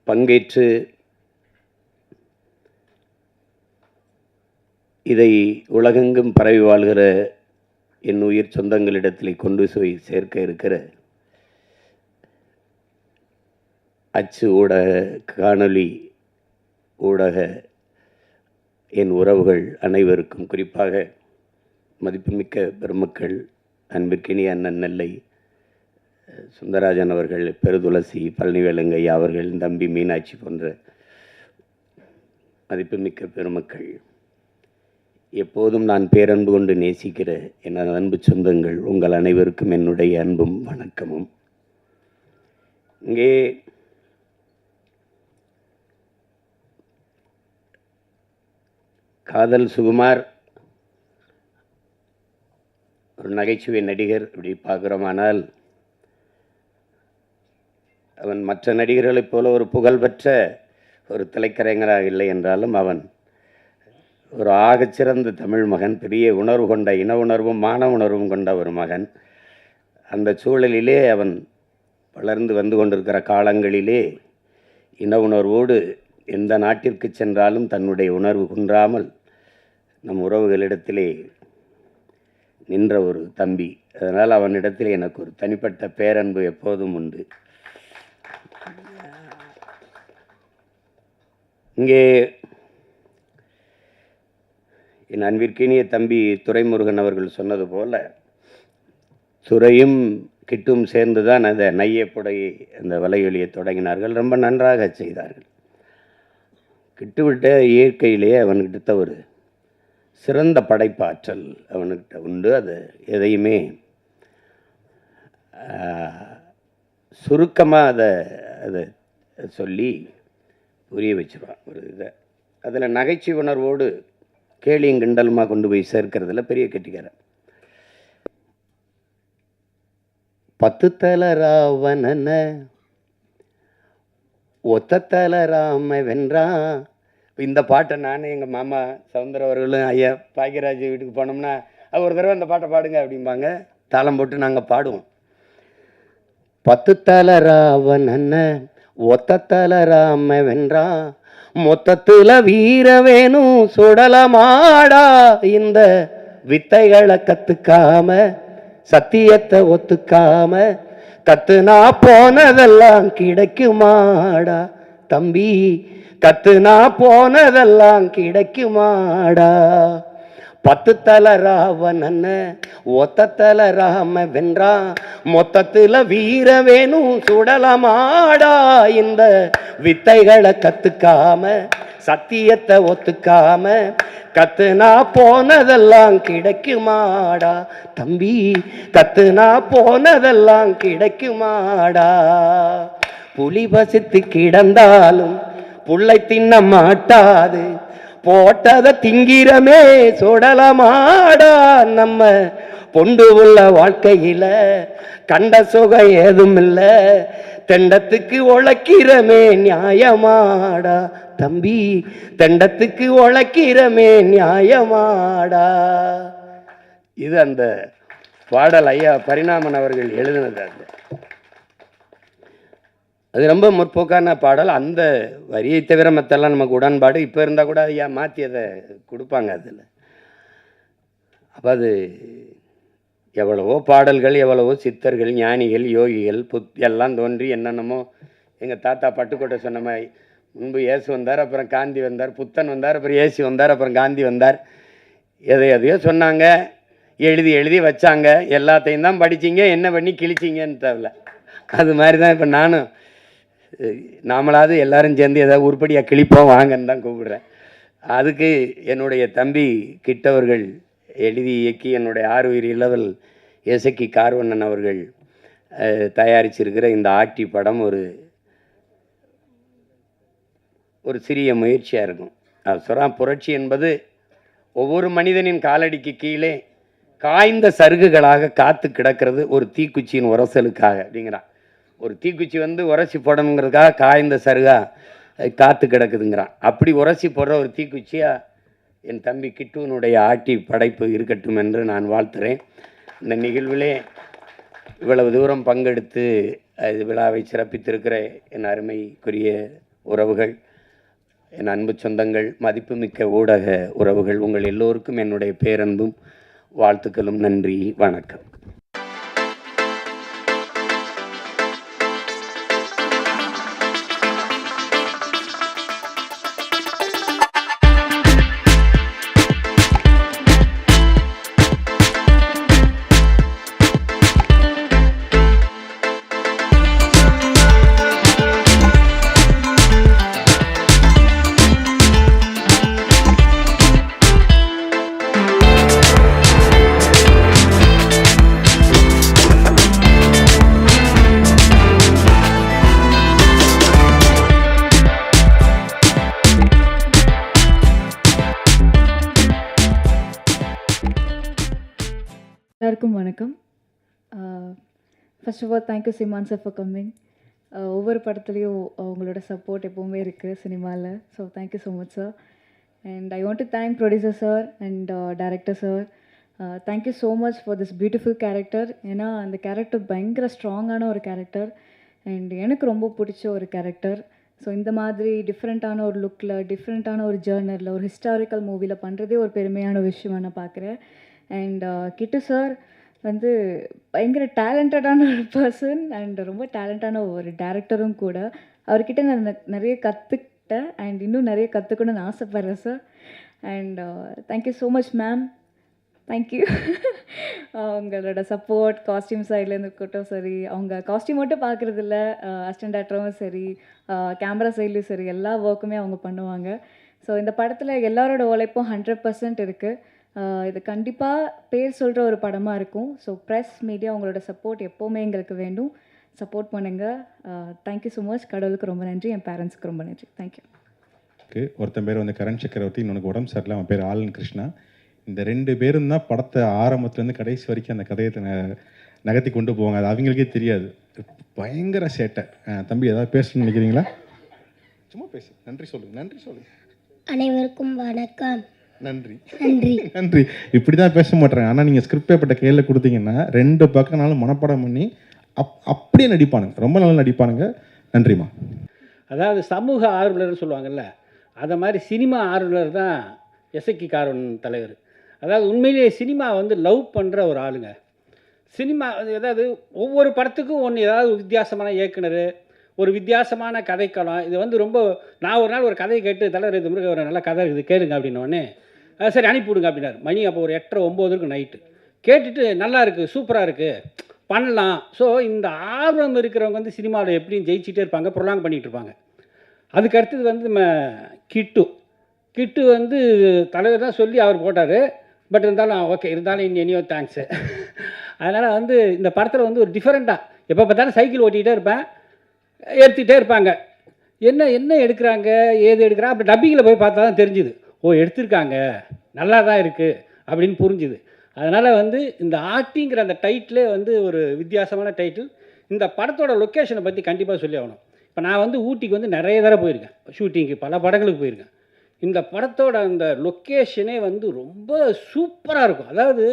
பங்கேற்று இதை உலகெங்கும் பரவி வாழ்கிற என் உயிர் சொந்தங்களிடத்தில் கொண்டு போய் சேர்க்க இருக்கிற அச்சு ஊடக, காணொளி ஊடக என் உறவுகள் அனைவருக்கும், குறிப்பாக மதிப்புமிக்க பெருமக்கள், அன்பிற்கினிய அண்ணன் நெல்லை சுந்தரராஜன் அவர்கள், பெருதுளசி, பழனிவேலங்கை அவர்கள், தம்பி மீனாட்சி போன்ற மதிப்புமிக்க பெருமக்கள், எப்போதும் நான் பேரன்பு கொண்டு நேசிக்கிற என் அன்பு சொந்தங்கள், உங்கள் அனைவருக்கும் என்னுடைய அன்பும் வணக்கமும். இங்கே காதல் சுகுமார் ஒரு நகைச்சுவை நடிகர் இப்படி பார்க்குறோமானால், அவன் மற்ற நடிகர்களைப் போல ஒரு புகழ்பெற்ற ஒரு திரைக்கலைஞராக இல்லை என்றாலும் அவன் ஒரு ஆகச்சிறந்த தமிழ் மகன், பெரிய உணர்வு கொண்ட, இன உணர்வும் மான உணர்வும் கொண்ட ஒரு மகன். அந்த சூழலிலே அவன் வளர்ந்து வந்து கொண்டிருக்கிற காலங்களிலே இன உணர்வோடு எந்த நாட்டிற்கு சென்றாலும் தன்னுடைய உணர்வு குன்றாமல் நம் உறவுகளிடத்திலே நின்ற ஒரு தம்பி. அதனால் அவனிடத்தில் எனக்கு ஒரு தனிப்பட்ட பேரன்பு எப்போதும் உண்டு. இங்கே என் அன்பிற்கினிய தம்பி துரைமுருகன் அவர்கள் சொன்னது போல, துரையும் கிட்டும் சேர்ந்து தான் அந்த நையப்புடை அந்த வலையொலியை தொடங்கினார்கள். ரொம்ப நன்றாக செய்தார்கள். கிட்டுவிட்ட இயற்கையிலேயே அவன்கிட்ட ஒரு சிறந்த படைப்பாற்றல் அவன்கிட்ட உண்டு. அது எதையுமே சுருக்கமாக அதை சொல்லி புரிய வச்சுருவான் ஒரு இதை. அதில் நகைச்சுவை உணர்வோடு கேலியும் கிண்டலுமா கொண்டு போய் சேர்க்கிறதுல பெரிய கெட்டிக்காரன். 10 தல ராவணன ஒத்த தல ராம வென்றான். இந்த பாட்டை நானும் எங்கள் மாமா சவுந்தர அவர்களும் ஐயா பாக்கியராஜ் வீட்டுக்கு போனோம்னா அது ஒரு தடவை அந்த பாட்டை பாடுங்க அப்படிம்பாங்க. தாளம் போட்டு நாங்கள் பாடுவோம். 10 தல ராவணன ஒத்த தல ராம வென்றான், மொத்தத்தில் வீர வேணும் சுடலமாடா, இந்த வித்தைகளை கற்றுக்காம சத்தியத்தை ஒத்துக்காம கத்துனா போனதெல்லாம் கிடைக்குமாடா தம்பி, கத்துனா போனதெல்லாம் கிடைக்குமாடா. 10 தல ராவணன ஒத்த தல ராம வென்றான், மொத்தத்தில் வீர வேணும் சுடலமாடா, இந்த வித்தைகளை கத்துக்காம சத்தியத்தை ஒத்துக்காம கத்துனா போனதெல்லாம் கிடைக்குமாடா தம்பி, கத்துனா போனதெல்லாம் கிடைக்குமாடா. புலி பசித்து கிடந்தாலும் புள்ளை தின்ன மாட்டாது, போட்டதை திங்கிறமே சுடலமாடா. நம்ம பொண்டு உள்ள வாழ்க்கையில கண்ட சுகம் ஏதும் இல்லை, தெண்டத்துக்கு உழைக்கிறமே நியாயமாடா தம்பி, தெண்டத்துக்கு உழைக்கிறமே நியாயமாடா. இது அந்த பாடல் ஐயா பரிணாமன் அவர்கள் எழுதினது. அது ரொம்ப முற்போக்கான பாடல். அந்த வரியை தவிர மற்றெல்லாம் நமக்கு உடன்பாடு. இப்போ இருந்தால் கூட ஐயா மாற்றி அதை கொடுப்பாங்க அதில். அப்போ அது எவ்வளவோ பாடல்கள், எவ்வளவோ சித்தர்கள், ஞானிகள், யோகிகள் எல்லாம் தோன்றி என்னென்னமோ எங்கள் தாத்தா பட்டுக்கோட்டை சொன்ன மாதிரி, முன்பு இயேசு வந்தார், அப்புறம் காந்தி வந்தார், புத்தன் வந்தார், அப்புறம் இயேசு வந்தார், அப்புறம் காந்தி வந்தார். எதையோ சொன்னாங்க, எழுதி எழுதி வச்சாங்க. எல்லாத்தையும் தான் படிச்சிங்க, என்ன பண்ணி கிழிச்சிங்கன்னு தவிர. அது மாதிரி தான் இப்போ நானும் நாமளாவது எல்லாரும் சேர்ந்து ஏதாவது உருப்படியாக கிழிப்போம் வாங்கன்னு தான் கூப்பிடுறேன். அதுக்கு என்னுடைய தம்பி கிட்டவர்கள் எழுதி இயக்கி என்னுடைய ஆறுயிர் இளவல் எசக்கி கார்வண்ணன் அவர்கள் தயாரிச்சிருக்கிற இந்த ஆட்டி படம் ஒரு சிறிய முயற்சியாக இருக்கும். அது சொல்கிறான், புரட்சி என்பது ஒவ்வொரு மனிதனின் காலடிக்கு கீழே காய்ந்த சருகுகளாக காத்து கிடக்கிறது ஒரு தீக்குச்சியின் உரசலுக்காக அப்படிங்கிறான். ஒரு தீக்குச்சி உரசி போடணுங்கிறதுக்காக காய்ந்த சருகா காத்து கிடக்குதுங்கிறான். அப்படி உரசி போடுற ஒரு தீக்குச்சியாக என் தம்பி கிட்டுவனுடைய ஆட்டி படைப்பு இருக்கட்டும் என்று நான் வாழ்த்துறேன். இந்த நிகழ்விலே இவ்வளவு தூரம் பங்கெடுத்து விழாவை சிறப்பித்திருக்கிற என் அருமைக்குரிய உறவுகள், என் அன்பு சொந்தங்கள், மதிப்புமிக்க ஊடக உறவுகள், உங்கள் எல்லோருக்கும் என்னுடைய பேரன்பும் வாழ்த்துக்களும். நன்றி, வணக்கம். எல்லாருக்கும் வணக்கம். First of all thank you Seeman sir for coming. ஒவ்வொரு படத்துலேயும் உங்களோட சப்போர்ட் எப்போவுமே இருக்குது சினிமாவில். So thank you so much sir. And I want to thank producer sir and director sir. Thank you so much for this beautiful character. ஏன்னா அந்த கேரக்டர் பயங்கர ஸ்ட்ராங்கான ஒரு கேரக்டர் அண்ட் எனக்கு ரொம்ப பிடிச்ச ஒரு கேரக்டர். ஸோ இந்த மாதிரி டிஃப்ரெண்ட்டான ஒரு லுக்கில், டிஃப்ரெண்ட்டான ஒரு ஜேர்னரில், ஒரு ஹிஸ்டாரிக்கல் மூவியில் பண்ணுறதே ஒரு பெருமையான விஷயமாக நான் பார்க்குறேன். அண்ட் கிட்டு சார் வந்து பயங்கர டேலண்டடான ஒரு பர்சன் அண்ட் ரொம்ப டேலண்டான ஒரு டேரக்டரும் கூட. அவர்கிட்ட நான் நிறைய கற்றுக்கிட்டேன் அண்ட் இன்னும் நிறைய கற்றுக்கணும்னு ஆசைப்பட்றேன் sir. And thank you so much ma'am. Thank you. உங்களோட சப்போர்ட் காஸ்டியூம் சைட்லேருந்து இருக்கட்டும் சரி, அவங்க காஸ்டியூம் மட்டும் பார்க்குறதில்ல, அசிஸ்டன்ட் டேரக்டரும் சரி, கேமரா சைட்லேயும் சரி, எல்லா ஒர்க்குமே அவங்க பண்ணுவாங்க. ஸோ இந்த படத்தில் எல்லாரோட உழைப்பும் 100% இருக்குது. இது கண்டிப்பாக பேர் சொல்கிற ஒரு படமாக இருக்கும். ஸோ ப்ரெஸ், மீடியா உங்களோட சப்போர்ட் எப்போவுமே எங்களுக்கு வேண்டும். சப்போர்ட் பண்ணுங்கள். Thank you so much. கடவுளுக்கு ரொம்ப நன்றி, என் பேரண்ட்ஸ்க்கு ரொம்ப நன்றி. தேங்க்யூ. ஒருத்தன் பேர் வந்து கரண் சக்கரவர்த்தி, இன்னொன்று உடம்பு சரியில்லை, அவன் பேர் ஆலன் கிருஷ்ணா. இந்த 2 பேரும் தான் படத்தை ஆரம்பத்துலேருந்து கடைசி வரைக்கும் அந்த கதையை நகர்த்தி கொண்டு போவாங்க. அது அவங்களுக்கே தெரியாது. பயங்கர சேட்டை. தம்பி ஏதாவது பேசணும்னு நினைக்கிறீங்களா? சும்மா பேசு. நன்றி சொல்லுங்கள். நன்றி சொல்லுங்கள். அனைவருக்கும் வணக்கம். நன்றி நன்றி நன்றி. இப்படி தான் பேச மாட்டேறேன். ஆனால் நீங்கள் ஸ்கிரிப்ட் பேப்பர்ட்ட கையில் கொடுத்தீங்கன்னா 2 பக்கம்னாலும் மனப்பாடம் பண்ணி அப்படியே நடிப்பானுங்க. ரொம்ப நல்லா நடிப்பானுங்க. நன்றிம்மா. அதாவது சமூக ஆர்வலர்னு சொல்லுவாங்கள்ல, அதை மாதிரி சினிமா ஆர்வலர் தான் எஸ்ஐகி கார்வன் தலைவர். அதாவது உண்மையிலேயே சினிமா வந்து லவ் பண்ணுற ஒரு ஆளுங்க. சினிமா அதாவது ஒவ்வொரு படத்துக்கும் ஒன்று ஏதாவது வித்தியாசமான இயக்குனர், ஒரு வித்தியாசமான கதைக்களம். இது வந்து ரொம்ப நான் ஒரு நாள் ஒரு கதையை கேட்டு, தலைவர் இது முருக ஒரு நல்ல கதை இருக்குது கேளுங்க அப்படின்னோடனே, சரி அனுப்பிவிடுங்க அப்படின்னாரு. மணி அப்போ ஒரு 8:30 9 இருக்கும் நைட்டு. கேட்டுட்டு நல்லா இருக்குது, சூப்பராக இருக்குது, பண்ணலாம். ஸோ இந்த ஆர்வம் இருக்கிறவங்க வந்து சினிமாவில் எப்படியும் ஜெயிச்சிட்டே இருப்பாங்க, ப்ரொலாங் பண்ணிகிட்டு இருப்பாங்க. அதுக்கு அடுத்தது வந்து நம்ம கிட்டு வந்து தலைவர் தான் சொல்லி அவர் போட்டார். பட் இருந்தாலும் ஓகே, இருந்தாலும் எனியோ தேங்க்ஸு. அதனால் வந்து இந்த படத்தில் வந்து ஒரு டிஃப்ரெண்ட்டாக எப்போ பார்த்தாலும் சைக்கிள் ஓட்டிகிட்டே இருப்பேன், எடுத்துகிட்டே இருப்பாங்க. என்ன எடுக்கிறாங்க, ஏது எடுக்கிறாங்க, அப்படி டப்பிங்கில் போய் பார்த்தா தான் தெரிஞ்சுது. ஓ எடுத்திருக்காங்க, நல்லா தான் இருக்குது அப்படின்னு புரிஞ்சுது. அதனால் வந்து இந்த ஆர்டிங்கிற அந்த டைட்டிலே வந்து ஒரு வித்தியாசமான டைட்டில். இந்த படத்தோட லொக்கேஷனை பற்றி கண்டிப்பாக சொல்லி ஆகணும். இப்போ நான் வந்து ஊட்டிக்கு வந்து நிறைய தடவை போயிருக்கேன், ஷூட்டிங்கு பல படங்களுக்கு போயிருக்கேன். இந்த படத்தோட அந்த லொக்கேஷனே வந்து ரொம்ப சூப்பராக இருக்கும். அதாவது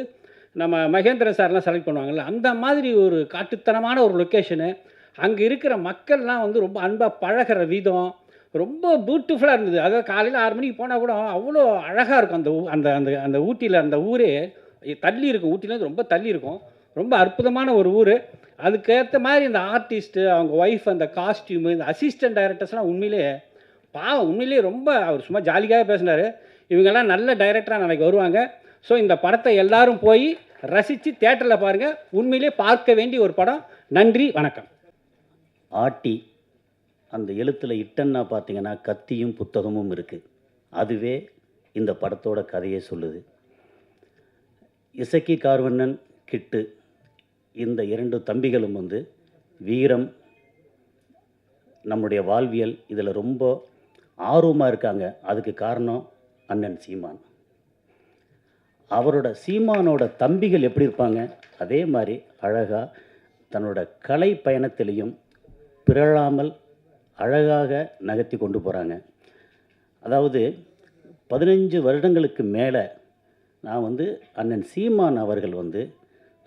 நம்ம மகேந்திரன் சார்லாம் செலக்ட் பண்ணுவாங்கள்ல, அந்த மாதிரி ஒரு காட்டுத்தனமான ஒரு லொக்கேஷனு. அங்கே இருக்கிற மக்கள்லாம் வந்து ரொம்ப அன்பாக பழகிற விதம் ரொம்ப பியூட்டிஃபுல்லாக இருந்தது. அதாவது காலையில் 6 மணிக்கு போனால் கூட அவ்வளோ அழகாக இருக்கும். அந்த அந்த அந்த ஊட்டியில் அந்த ஊரே தள்ளி இருக்கும், ஊட்டிலேருந்து ரொம்ப தள்ளி இருக்கும். ரொம்ப அற்புதமான ஒரு ஊர். அதுக்கேற்ற மாதிரி இந்த ஆர்டிஸ்ட்டு, அவங்க ஒய்ஃப், அந்த காஸ்டியூமு, இந்த அசிஸ்டன்ட் டைரக்டர்ஸ்லாம் உண்மையிலேயே ரொம்ப அவர் சும்மா ஜாலியாக பேசினார். இவங்கெல்லாம் நல்ல டைரக்டராக நாளைக்கு வருவாங்க. ஸோ இந்த படத்தை எல்லாரும் போய் ரசித்து தியேட்டரில் பாருங்கள். உண்மையிலே பார்க்க வேண்டிய ஒரு படம். நன்றி, வணக்கம். ஆட்டி அந்த எழுத்தில் இட்டன்னா பார்த்தீங்கன்னா கத்தியும் புத்தகமும் இருக்குது. அதுவே இந்த படத்தோட கதையை சொல்லுது. இசக்கி கார்வண்ணன், கிட்டு, இந்த 2 தம்பிகளும் வந்து வீரம், நம்முடைய வாழ்வியல் இதில் ரொம்ப ஆர்வமாக இருக்காங்க. அதுக்கு காரணம் அண்ணன் சீமான். அவரோட சீமானோட தம்பிகள் எப்படி இருப்பாங்க, அதே மாதிரி அழகாக தன்னோட கலை பயணத்திலையும் பிறழாமல் அழகாக நகர்த்தி கொண்டு போகிறாங்க. அதாவது 15 வருடங்களுக்கு மேலே நான் வந்து அண்ணன் சீமான் அவர்கள் வந்து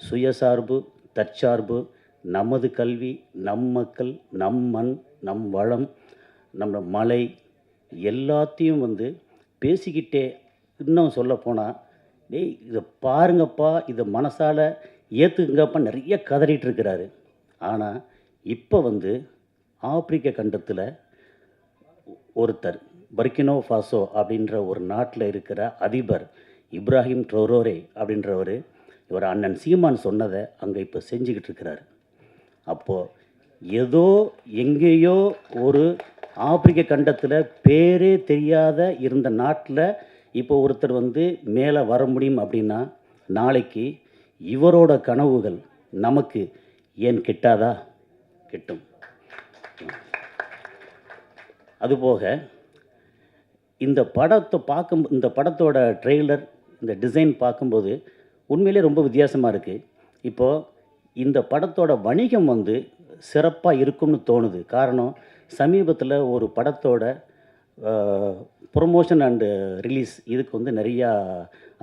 சுயசார்பு, தற்சார்பு, நமது கல்வி, நம் மக்கள், நம் மண், நம் வளம், நம்ம மலை எல்லாத்தையும் வந்து பேசிக்கிட்டே, இன்னும் சொல்லப்போனால், டேய் இதை பாருங்கப்பா, இதை மனசால் ஏற்றுக்குங்கப்பா நிறைய கதறிட்டு இருக்கிறாரு. ஆனால் இப்போ வந்து ஆப்பிரிக்க கண்டத்தில் ஒருத்தர், பர்கினோ ஃபாசோ அப்படின்ற ஒரு நாட்டில் இருக்கிற அதிபர் இப்ராஹிம் ட்ரௌரோரே அப்படின்றவர், இவர் அண்ணன் சீமான் சொன்னதை அங்கே இப்போ செஞ்சுக்கிட்டு இருக்கிறாரு. அப்போது ஏதோ எங்கேயோ ஒரு ஆப்பிரிக்க கண்டத்தில் பேரே தெரியாத இருந்த நாட்டில் இப்போ ஒருத்தர் வந்து மேலே வர முடியும் அப்படின்னா, நாளைக்கு இவரோட கனவுகள் நமக்கு ஏன் கிட்டாதா? கிட்டும். அதுபோக இந்த படத்தோட ட்ரெய்லர், இந்த டிசைன் பார்க்கும்போது உண்மையிலே ரொம்ப வித்தியாசமாக இருக்குது. இப்போது இந்த படத்தோட வணிகம் வந்து சிறப்பாக இருக்கும்னு தோணுது. காரணம், சமீபத்தில் ஒரு படத்தோட ப்ரொமோஷன் அண்டு ரிலீஸ் இதுக்கு வந்து நிறையா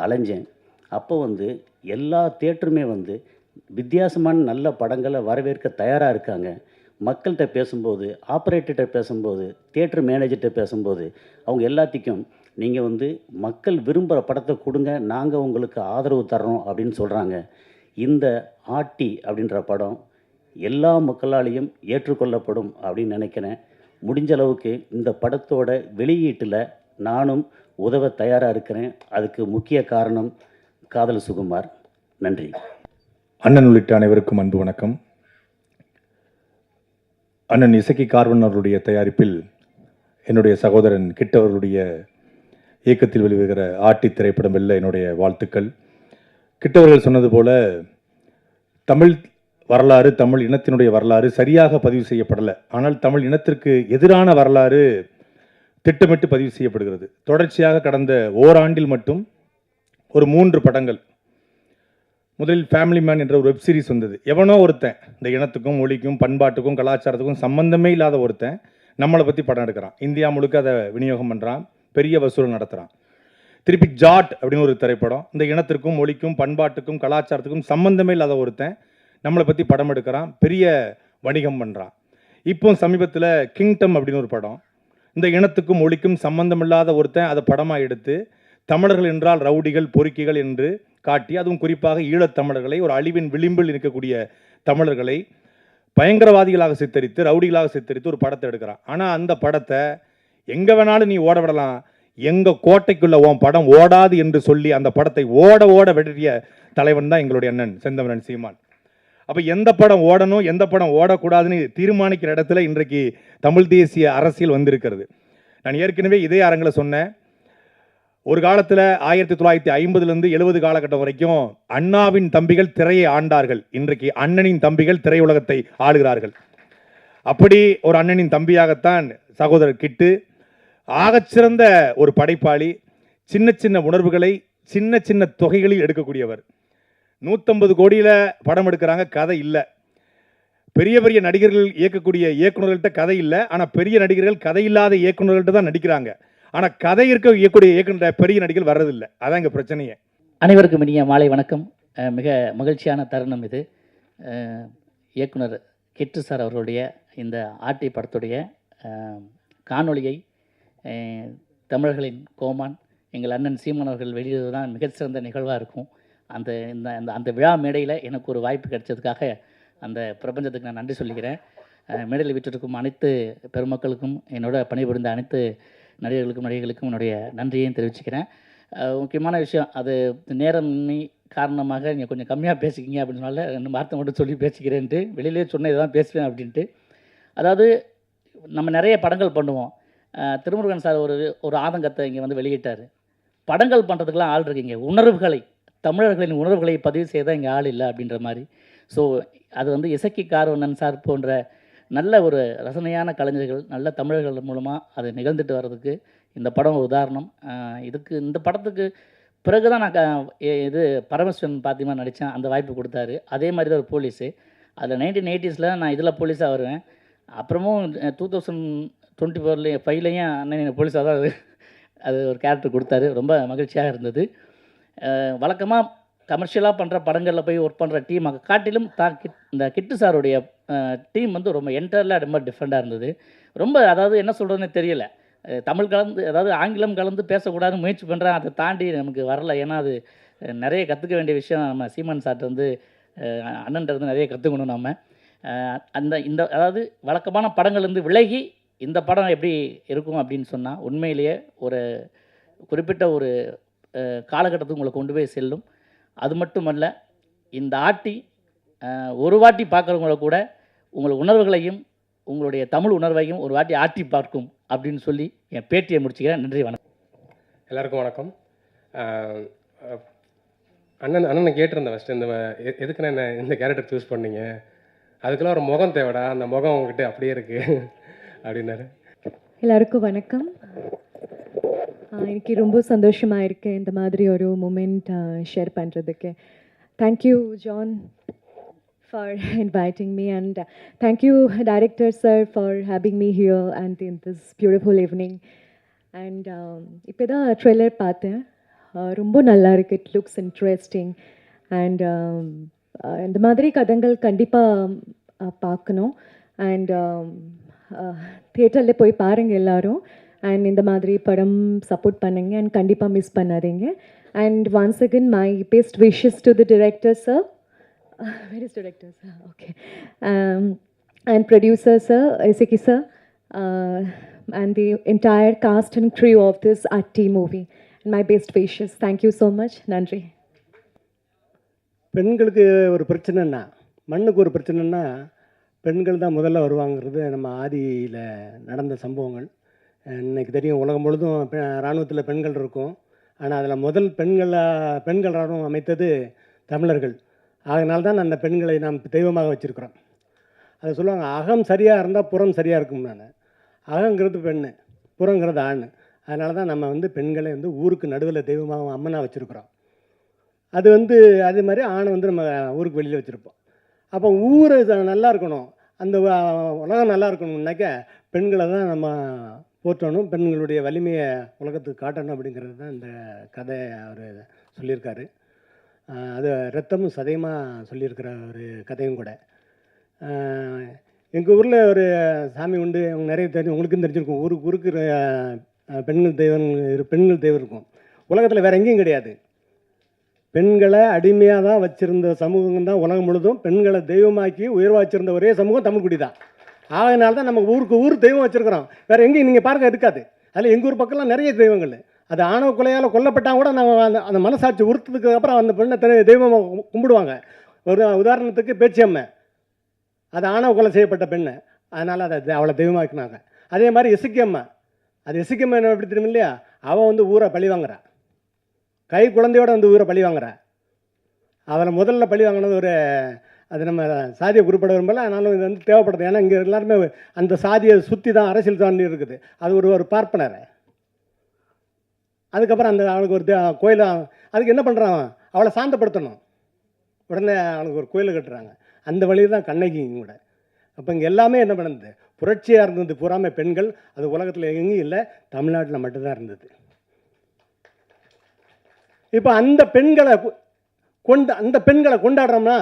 அலைஞ்சேன். அப்போ வந்து எல்லா தியேட்டருமே வந்து வித்தியாசமான நல்ல படங்களை வரவேற்க தயாராக இருக்காங்க. மக்கள்கிட்ட பேசும்போது, ஆப்ரேட்டர்கிட்ட பேசும்போது, தியேட்டர் மேனேஜர்கிட்ட பேசும்போது, அவங்க எல்லாத்துக்கும் நீங்கள் வந்து மக்கள் விரும்புகிற படத்தை கொடுங்க, நாங்கள் உங்களுக்கு ஆதரவு தர்றோம் அப்படின்னு சொல்கிறாங்க. இந்த ஆட்டி அப்படின்ற படம் எல்லா மக்களாலேயும் ஏற்றுக்கொள்ளப்படும் அப்படின்னு நினைக்கிறேன். முடிஞ்ச அளவுக்கு இந்த படத்தோட வெளியீட்டில் நானும் உதவ தயாராக இருக்கிறேன். அதுக்கு முக்கிய காரணம் காதல் சுகுமார். நன்றி. அண்ணன் உள்ளிட்ட அனைவருக்கும் அன்பு வணக்கம். அண்ணன் இசக்கி கார்வன் அவர்களுடைய தயாரிப்பில் என்னுடைய சகோதரன் கிட்டவர்களுடைய இயக்கத்தில் வெளிவருகிற ஆட்டி திரைப்படம் வெல்ல என்னுடைய வாழ்த்துக்கள். கிட்டவர்கள் சொன்னது போல தமிழ் வரலாறு, தமிழ் இனத்தினுடைய வரலாறு சரியாக பதிவு செய்யப்படலை. ஆனால் தமிழ் இனத்திற்கு எதிரான வரலாறு திட்டமிட்டு பதிவு செய்யப்படுகிறது. தொடர்ச்சியாக கடந்த ஓராண்டில் மட்டும் ஒரு 3 படங்கள். முதலில் ஃபேமிலி மேன் என்ற ஒரு வெப் சீரிஸ் வந்தது. எவனோ ஒருத்தன் இந்த இனத்துக்கும் மொழிக்கும் பண்பாட்டுக்கும் கலாச்சாரத்துக்கும் சம்பந்தமே இல்லாத ஒருத்தன் நம்மளை பற்றி படம் எடுக்கிறான். இந்தியா முழுக்க அதை விநியோகம் பண்ணுறான், பெரிய வசூல் நடத்துகிறான். திருப்பி ஜாட் அப்படின்னு ஒரு திரைப்படம், இந்த இனத்திற்கும் மொழிக்கும் பண்பாட்டுக்கும் கலாச்சாரத்துக்கும் சம்பந்தமே இல்லாத ஒருத்தன் நம்மளை பற்றி படம் எடுக்கிறான், பெரிய வணிகம் பண்ணுறான். இப்போ சமீபத்தில் கிங்டம் அப்படின்னு ஒரு படம், இந்த இனத்துக்கும் மொழிக்கும் சம்பந்தமில்லாத ஒருத்தன் அதை படமாக எடுத்து தமிழர்கள் என்றால் ரவுடிகள் பொறுக்கிகள் என்று காட்டி, அதுவும் குறிப்பாக ஈழத்தமிழர்களை, ஒரு அழிவின் விளிம்பில் இருக்கக்கூடிய தமிழர்களை பயங்கரவாதிகளாக சித்தரித்து, ரவுடிகளாக சித்தரித்து ஒரு படத்தை எடுக்கிறான். ஆனால் அந்த படத்தை எங்கே வேணாலும் நீ ஓட விடலாம், எங்கள் கோட்டைக்குள்ள உன் படம் ஓடாது என்று சொல்லி அந்த படத்தை ஓட ஓட வெற்றிய தலைவன் தான் எங்களுடைய அண்ணன் செந்தமிழன் சீமான். அப்போ எந்த படம் ஓடணும், எந்த படம் ஓடக்கூடாதுன்னு தீர்மானிக்கிற இடத்துல இன்றைக்கு தமிழ் தேசிய அரசியல் வந்திருக்கிறது. நான் ஏற்கனவே இதே அரங்கில் சொன்னேன், ஒரு காலத்தில் 1950லேருந்து 70 காலகட்டம் வரைக்கும் அண்ணாவின் தம்பிகள் திரையை ஆண்டார்கள். இன்றைக்கு அண்ணனின் தம்பிகள் திரையுலகத்தை ஆளுகிறார்கள். அப்படி ஒரு அண்ணனின் தம்பியாகத்தான் சகோதரர் கிட்டு ஆகச்சிறந்த ஒரு படைப்பாளி. சின்ன சின்ன உணர்வுகளை சின்ன சின்ன தொகைகளில் எடுக்கக்கூடியவர். 150 கோடியில் படம் எடுக்கிறாங்க, கதை இல்லை. பெரிய பெரிய நடிகர்கள் இயக்கக்கூடிய இயக்குநர்கள்ட்ட கதை இல்லை, ஆனால் பெரிய நடிகர்கள் கதை இல்லாத இயக்குநர்கள்ட்ட தான் நடிக்கிறாங்க. ஆனால் கதை இயக்கக்கூடிய இயக்குனர் பெரிய நடிகர்கள் வர்றதில்லை. அதான் இங்கே பிரச்சனையே. அனைவருக்கும் இனிய மாலை வணக்கம். மிக மகிழ்ச்சியான தருணம் இது. இயக்குனர் கிட்டு சார் அவர்களுடைய இந்த ஆட்டி படத்துடைய காணொளியை தமிழர்களின் கோமான் எங்கள் அண்ணன் சீமான் அவர்கள் வெளியிடுவது தான் மிகச்சிறந்த நிகழ்வாக இருக்கும். அந்த விழா மேடையில் எனக்கு ஒரு வாய்ப்பு கிடைச்சதுக்காக அந்த பிரபஞ்சத்துக்கு நான் நன்றி சொல்லிக்கிறேன். மேடையில் விட்டிருக்கும் அனைத்து பெருமக்களுக்கும், என்னோட பணிபுரிந்த அனைத்து நடிகர்களுக்கும் என்னுடைய நன்றியையும் தெரிவிச்சுக்கிறேன். முக்கியமான விஷயம், அது நேரமின்மை காரணமாக நீங்கள் கொஞ்சம் கம்மியாக பேசிக்கிங்க அப்படின்னால 2 வார்த்தை மட்டும் சொல்லி பேசிக்கிறேன்ட்டு வெளியிலே சொன்ன இதை தான் பேசுவேன் அப்படின்ட்டு. அதாவது நம்ம நிறைய படங்கள் பண்ணுவோம். திருமுருகன் சார் ஒரு ஆதங்கத்தை இங்கே வந்து வெளியிட்டார். படங்கள் பண்ணுறதுக்கெலாம் ஆள் இருக்கீங்க, உணர்வுகளை, தமிழர்களின் உணர்வுகளை பதிவு செய்தால் இங்கே ஆள் இல்லை அப்படின்ற மாதிரி. ஸோ அது வந்து இசக்கி கார்வண்ணன் சார் போன்ற நல்ல ஒரு ரசனையான கலைஞர்கள், நல்ல தமிழர்கள் மூலமாக அது நிகழ்ந்துட்டு வர்றதுக்கு இந்த படம் ஒரு உதாரணம். இந்த படத்துக்கு பிறகு தான் நான் இது பரமேஸ்வரன் பாத்திமா நடித்தேன், அந்த வாய்ப்பு கொடுத்தாரு. அதே மாதிரி தான் ஒரு போலீஸு. அதில் 1980s நான் இதில் போலீஸாக வருவேன். அப்புறமும் 2024-5லையும் அண்ணன் போலீஸாக தான் அது ஒரு கேரக்டர் கொடுத்தாரு. ரொம்ப மகிழ்ச்சியாக இருந்தது. வழக்கமாக கமர்ஷியலாக பண்ணுற படங்களில் போய் ஒர்க் பண்ணுற டீமை காட்டிலும் இந்த கிட்டு சாருடைய டீம் வந்து ரொம்ப என்டர்லாம் ரொம்ப டிஃப்ரெண்ட்டாக இருந்தது. ரொம்ப அதாவது என்ன சொல்கிறதுன்னு தெரியல. தமிழ் கலந்து அதாவது ஆங்கிலம் கலந்து பேசக்கூடாதுன்னு முயற்சி பண்ணுறேன். அதை தாண்டி நமக்கு வரல. ஏன்னா அது நிறைய கற்றுக்க வேண்டிய விஷயம். நம்ம சீமான் சார்ட்ட வந்து அண்ணன்ட்ட இருந்து நிறைய கற்றுக்கணும் நம்ம. இந்த அதாவது வழக்கமான படங்கள்லேருந்து விலகி இந்த படம் எப்படி இருக்கும் அப்படின்னு சொன்னால், உண்மையிலேயே ஒரு குறிப்பிட்ட ஒரு காலகட்டத்துக்கு உங்களை கொண்டு போய் செல்லும். அது மட்டுமல்ல, இந்த ஆட்டி ஒரு வாட்டி பார்க்குறவங்கள கூட உங்கள் உணர்வுகளையும் உங்களுடைய தமிழ் உணர்வையும் ஒரு வாட்டி ஆட்டி பார்க்கும் அப்படின்னு சொல்லி என் பேட்டியை முடிச்சுக்கிறேன். நன்றி, வணக்கம். எல்லாருக்கும் வணக்கம். அண்ணனை கேட்டிருந்தேன் ஃபஸ்ட்டு, எதுக்குன்னு என்ன இந்த கேரக்டர் சூஸ் பண்ணீங்க, அதுக்கெல்லாம் ஒரு முகம் தேவைடா, அந்த முகம் உங்ககிட்ட அப்படியே இருக்குது அப்படின்னாரு. எல்லாருக்கும் வணக்கம். எனக்கு ரொம்ப சந்தோஷமாக இருக்குது இந்த மாதிரி ஒரு மூமெண்ட் ஷேர் பண்ணுறதுக்கு. Thank you John for inviting me, and thank you director sir for having me here and in this beautiful evening. And இப்போ தான் ட்ரெய்லர் பார்த்தேன், ரொம்ப நல்லா இருக்குது. It looks interesting. அண்ட் இந்த மாதிரி கதைகள் கண்டிப்பாக பார்க்கணும். அண்ட் தியேட்டரில் போய் பாருங்கள் எல்லோரும். அண்ட் இந்த மாதிரி படம் சப்போர்ட் பண்ணுங்க அண்ட் கண்டிப்பாக மிஸ் பண்ணாதீங்க. And once again my best wishes to the director sir. Where is director sir? Okay. And producer sir, Iseki sir, and the entire cast and crew of this Atti movie. And my best wishes. Thank you so much. Nandri. பெண்களுக்கு ஒரு பிரச்சனைன்னா, மண்ணுக்கு ஒரு பிரச்சனைன்னா பெண்கள் தான் முதல்ல வருவாங்கிறது நம்ம ஆதியில் நடந்த சம்பவங்கள். இன்றைக்கி தெரியும், உலகம் முழுதும் இராணுவத்தில் பெண்கள் இருக்கும். ஆனால் அதில் முதல் பெண்கள் இராணுவம் அமைத்தது தமிழர்கள். அதனால தான் அந்த பெண்களை நாம் தெய்வமாக வச்சுருக்குறோம். அதை சொல்லுவாங்க, அகம் சரியாக இருந்தால் புறம் சரியாக இருக்கும். நான் அகங்கிறது பெண், புறங்கிறது ஆண். அதனால தான் நம்ம வந்து பெண்களை வந்து ஊருக்கு நடுவில் தெய்வமாக அம்மனாக வச்சுருக்குறோம். அது வந்து அதே மாதிரி ஆணை வந்து நம்ம ஊருக்கு வெளியில் வச்சுருப்போம். அப்போ ஊர் நல்லா இருக்கணும், அந்த உலகம் நல்லா இருக்கணும்னாக்கா பெண்களை தான் நம்ம போற்றணும், பெண்களுடைய வலிமையை உலகத்துக்கு காட்டணும். அப்படிங்கிறது தான் இந்த கதை அவர் சொல்லியிருக்காரு. அது ரத்தமும் சதையமாக சொல்லியிருக்கிற ஒரு கதையும் கூட. எங்கள் ஊரில் ஒரு சாமி உண்டு, அவங்க நிறைய தெரியும், உங்களுக்கும் தெரிஞ்சிருக்கும். ஊருக்கு பெண்கள் தெய்வம் இருக்கும். உலகத்தில் வேறு எங்கேயும் கிடையாது. பெண்களை அடிமையாக தான் வச்சுருந்த சமூகம் தான் உலகம் முழுதும். பெண்களை தெய்வமாக்கி உயர்வாக வச்சுருந்த ஒரே சமூகம் தமிழ்குடி தான். அதனால தான் நம்ம ஊருக்கு தெய்வம் வச்சுருக்கிறோம். வேறு எங்கேயும் நீங்கள் பாருங்கள் இருக்காது. அதில் எங்கள் ஊர் பக்கம்லாம் நிறைய தெய்வங்கள். அது ஆணவ கொலையால் கொல்லப்பட்டால் கூட நம்ம அந்த மனசாட்சி உறுத்ததுக்கு அப்புறம் அந்த பெண்ணை தெய்வமாக கும்பிடுவாங்க. ஒரு உதாரணத்துக்கு பேச்சியம்மை, அது ஆணவ கொலை செய்யப்பட்ட பெண்ணு, அதனால் அதை அவளை தெய்வமாக்கினாங்க. அதே மாதிரி இசக்கியம்மா, அது இசக்கியம்மா என்ன எப்படி தெரியும் இல்லையா, அவள் வந்து ஊரை பழி வாங்குறா, கை குழந்தையோடு வந்து ஊரை பழி வாங்குறா. அவளை முதல்ல பழி வாங்கினது ஒரு, அது நம்ம சாதியை குறிப்பிட விரும்பல, ஆனாலும் இது வந்து தேவைப்படுது. ஏன்னா இங்கே எல்லாருமே அந்த சாதியை சுற்றி தான் அரசியல் தாண்டி இருக்குது. அது ஒரு பார்ப்பனர். அதுக்கப்புறம் அந்த அவளுக்கு ஒரு கோயில், அதுக்கு என்ன பண்ணுறான், அவளை சாந்தப்படுத்தணும். உடனே அவளுக்கு ஒரு கோயில் கட்டுறாங்க. அந்த வழியில் தான் கண்ணகியும் கூட. அப்போ இங்கே எல்லாமே என்ன பண்ணுது, புரட்சியாக இருந்தது பூராமே பெண்கள். அது உலகத்தில் எங்கேயும் இல்லை, தமிழ்நாட்டில் மட்டும்தான் இருந்தது. இப்போ அந்த பெண்களை கொண்டாடுறோம்னா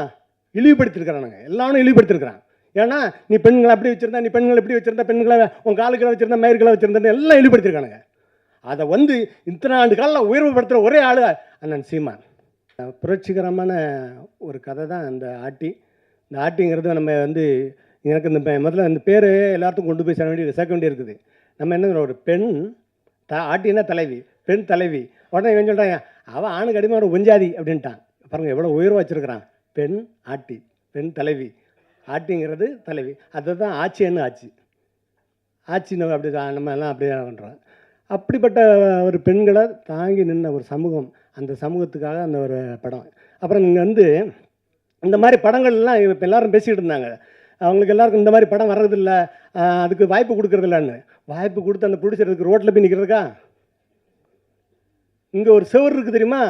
இழிவுபடுத்திருக்கிறானுங்க, எல்லாரும் இழிவுபடுத்திருக்கிறான். ஏன்னா நீ பெண்களை அப்படி வச்சுருந்தா, நீ பெண்களை எப்படி வச்சுருந்தா, பெண்களை உன் காலுக்களை வச்சுருந்தா, மயிர்களை வச்சுருந்தா, எல்லாம் இழிவுபடுத்திருக்கானுங்க. அதை வந்து இத்தனை ஆண்டு காலில் உயர்வுபடுத்துகிற ஒரே ஆள் அண்ணன் சீமான். புரட்சிகரமான ஒரு கதை தான் இந்த ஆட்டி. இந்த ஆட்டிங்கிறது நம்ம வந்து எனக்கு இந்த முதல்ல இந்த பேர் எல்லாத்துக்கும் கொண்டு போய் சேர்க்க வேண்டியிருக்குது. நம்ம என்ன ஒரு பெண் ஆட்டின்னா தலைவி, பெண் தலைவி. உடனே இவன் சொல்கிறாங்க, அவன் ஆணுக்கு அடிமை ஒரு ஒஞ்சாதி அப்படின்ட்டான். பாருங்கள் எவ்வளோ உயர்வாக வச்சுருக்கிறான். பெண் ஆட்டி, பெண் தலைவி, ஆட்டிங்கிறது தலைவி. அதுதான் ஆட்சின்னு ஆட்சி அப்படி நம்ம எல்லாம் அப்படி பண்ணுறோம். அப்படிப்பட்ட ஒரு பெண்களை தாங்கி நின்ற ஒரு சமூகம், அந்த சமூகத்துக்காக அந்த ஒரு படம். அப்புறம் இங்கே வந்து இந்த மாதிரி படங்கள்லாம் இப்போ எல்லோரும் பேசிக்கிட்டு இருந்தாங்க, அவங்களுக்கு எல்லாருக்கும் இந்த மாதிரி படம் வர்றதில்ல, அதுக்கு வாய்ப்பு கொடுக்குறதில்லன்னு. வாய்ப்பு கொடுத்து அந்த ப்ரொடியூசருக்கு ரோட்டில் போய் நிற்கிறதுக்கா? இங்கே ஒரு சுவர் இருக்குது தெரியுமா,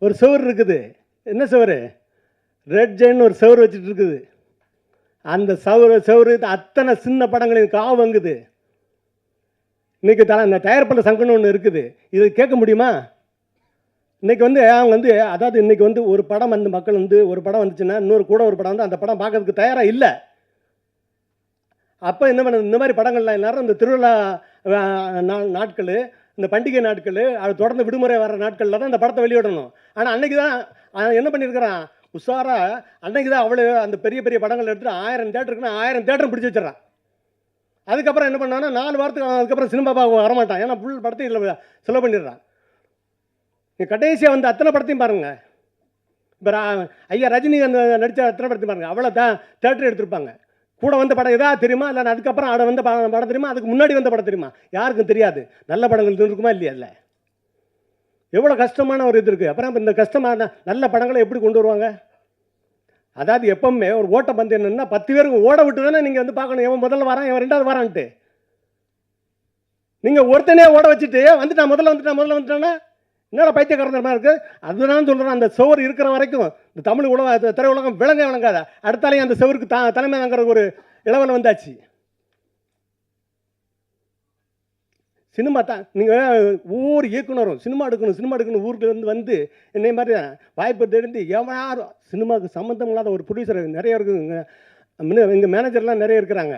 ஒரு சுவர் இருக்குது. என்ன சுவர்? ரெட் ஜெயின் ஒரு சுவர் வச்சுட்டு இருக்குது. அந்த சுவர் அத்தனை சின்ன படங்களையும் காவு வாங்குது. இன்றைக்கி இந்த தயாரிப்பில் சங்கம்னு ஒன்று இருக்குது, இது கேட்க முடியுமா? இன்றைக்கி வந்து அவங்க வந்து, அதாவது இன்றைக்கி வந்து ஒரு படம் வந்து மக்கள் வந்து ஒரு படம் வந்துச்சுன்னா இன்னொரு கூட ஒரு படம் வந்து அந்த படம் பார்க்கறதுக்கு தயாராக இல்லை. அப்போ என்ன பண்ணுது, இந்த மாதிரி படங்கள்லாம் எல்லாரும் இந்த திருவிழா நாட்கள், இந்த பண்டிகை நாட்கள், அது தொடர்ந்து விடுமுறை வர நாட்களில் தான் இந்த படத்தை வெளியிடணும். ஆனால் அன்னைக்கு தான் என்ன பண்ணியிருக்கிறான் உஷாரா, அன்னைக்கு தான் அவ்வளோ அந்த பெரிய பெரிய படங்கள் எடுத்துட்டு 1000 தேட்டருக்குன்னா 1000 தேட்டரும் பிடிச்சி வச்சிடறான். அதுக்கப்புறம் என்ன பண்ணான்னா 4 வாரத்துக்கு அதுக்கப்புறம் சினிமா பார்க்க வரமாட்டான். ஏன்னா ஃபுல் படத்தையும் இதில் செலவு பண்ணிடுறான். நீ கடைசியாக வந்து அத்தனை படத்தையும் பாருங்கள். இப்போ ஐயா ரஜினி அந்த நடித்த அத்தனை படத்தையும் பாருங்கள். அவ்வளோ தான் தேட்டர் எடுத்திருப்பாங்க. கூட வந்த படம் எதாவது தெரியுமா, இல்லை அதுக்கப்புறம் ஆட வந்த படம் தெரியுமா, அதுக்கு முன்னாடி வந்த படம் தெரியுமா, யாருக்கும் தெரியாது. நல்ல படங்கள் இருக்குமா இல்லையா? இல்லை, எவ்வளோ கஷ்டமான ஒரு இது இருக்குது. அப்புறம் இந்த கஷ்டமான நல்ல படங்களை எப்படி கொண்டு வருவாங்க? அதாவது எப்பவுமே ஒரு ஓட்ட பந்து என்னன்னா 10 பேருக்கு ஓட விட்டு தானே நீங்கள் வந்து பார்க்கணும். எவன் முதல்ல வரான், எவன் 2வது வரான்ட்டு. நீங்கள் ஒருத்தனே ஓட வச்சுட்டு வந்துட்டான் முதல்ல வந்துட்டான்னா என்னடா பைத்தியக்காரந்தரமாக இருக்குது. அதுதான் சொல்கிறேன், அந்த சுவர் இருக்கிற வரைக்கும் இந்த தமிழ் உலகம் திரையுலகம் விளங்காத. அடுத்தாலையும் அந்த சுவருக்கு தலைமை தாங்கிற ஒரு இளவல் வந்தாச்சு. சினிமா தான். நீங்கள் ஒவ்வொரு இயக்குனரும் சினிமா எடுக்கணும் ஊருக்கு வந்து என்னை மாதிரி வாய்ப்பு தெரிந்து யாரும் சினிமாவுக்கு சம்மந்தம் இல்லாத ஒரு ப்ரொடியூசர் நிறைய இருக்குங்க. எங்கள் மேனேஜர்லாம் நிறைய இருக்கிறாங்க.